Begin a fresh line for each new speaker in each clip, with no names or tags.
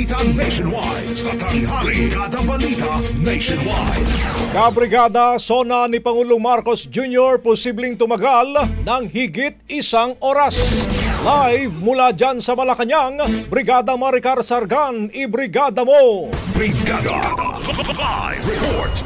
balita nationwide sa tanghali. Kada balita nationwide.
Kabrigada, sona ni Pangulong Marcos Jr. posibleng tumagal ng higit isang oras. Live mula dyan sa Malacanang, Brigada Maricar Sargan, ibrigada mo!
Brigada Live Report.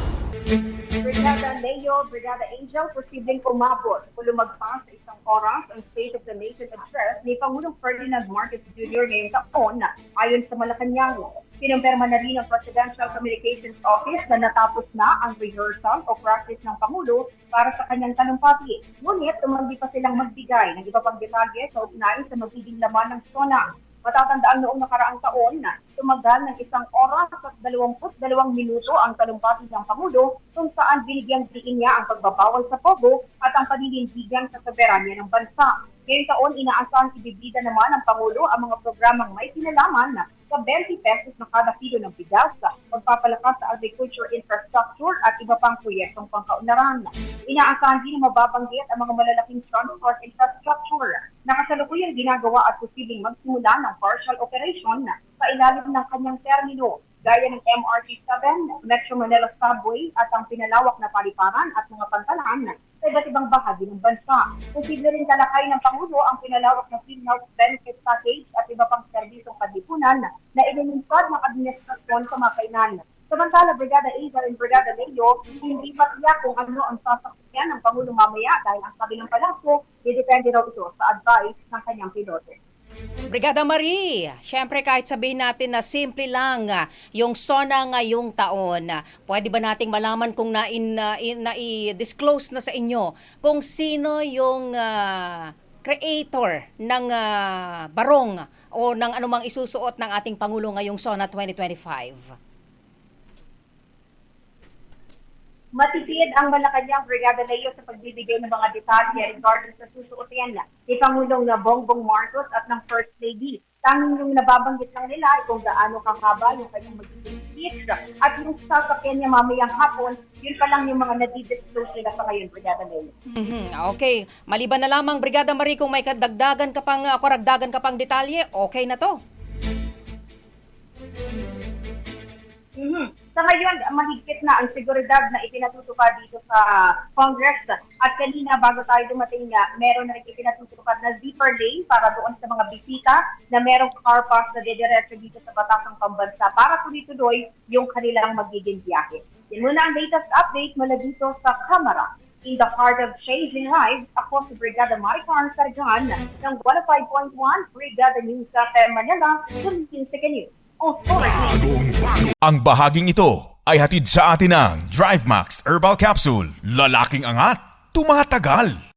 Brigada Leo, Brigada Angel, posibleng umabot o lumagpas sa isang oras ang State of the Nation Address ni Pangulong Ferdinand Marcos Jr. ngayong taon ayon sa Malacanang. Kinumpirma na rin ang Presidential Communications Office na natapos na ang rehearsal o practice ng Pangulo para sa kanyang talumpati. Ngunit tumanggi pa silang magbigay ng iba pang detalye sa ugnay sa magiging laman ng SONA. Matatandaan noong nakaraang taon na tumagal ng isang oras at 22 minuto ang talumpati ng Pangulo kung saan binigyang diin niya ang pagbabawal sa pogo at ang paninindigan sa soberanya ng bansa. Ngayong taon, inaasahang ibibida naman ng Pangulo ang mga programang may kinalaman sa 20 pesos na kada kilo ng bigas, pagpapalakas sa agriculture infrastructure at iba pang proyektong pangkaunlaran. Inaasahan din na mababanggit ang mga malalaking transport infrastructure na kasalukuyang ginagawa at posibleng magsimula ng partial operation sa ilalim ng kanyang termino, gaya ng MRT-7, Metro Manila Subway at ang pinalawak na paliparan at mga pantalan sa iba't ibang bahagi ng bansa. Posible rin talakay ng Pangulo ang pinalawak na Clean Health Benefit Package at iba pang serbisyong panlipunan na ilinisod ng administrasyon kamakailan. Samantala, Brigada Angel and Brigada Leo, hindi pa tiyak kung ano ang sasakyan ng Pangulo mamaya dahil ang sabi ng palasyo, depende raw ito sa advice ng kanyang pilote.
Brigada Marie, syempre kahit sabihin natin na simple lang yung SONA ngayong taon, pwede ba nating malaman kung na-disclose na sa inyo kung sino yung creator ng barong o ng anumang isusuot ng ating Pangulo ngayong SONA 2025?
Matipid ang Malacanang Brigada Leo sa pagbibigay ng mga detalye regarding sa susuotin ni Pangulong Bongbong Marcos at ng First Lady. Tanging yung nababanggit lang nila ay kung gaano kakaba yung kanyang magiging speech at yung sasakyan niya mamayang hapon, yun pa lang yung mga nadidisclose nila sa ngayon, Brigada Leo.
Okay, maliban na lamang Brigada Marie kung may karagdagan ka pang detalye, okay na to.
Sa ngayon, mahigpit na ang seguridad na ipinatutupad dito sa Congress. At kanina, bago tayo dumating meron na rin ipinatutupad na zipper lane para doon sa mga bisita na merong car pass na dediretso dito sa batasang pambansa para tuloy-tuloy yung kanilang magiging biyahe. Yan muna ang latest update mula dito sa Kamara. In the heart of changing lives, ako si Brigada Maricar Sargan ng 105.1 Brigada News sa Manila, the Music and News.
Ang bahaging ito ay hatid sa atin ng DriveMax Herbal Capsule. Lalaking angat, tumatagal.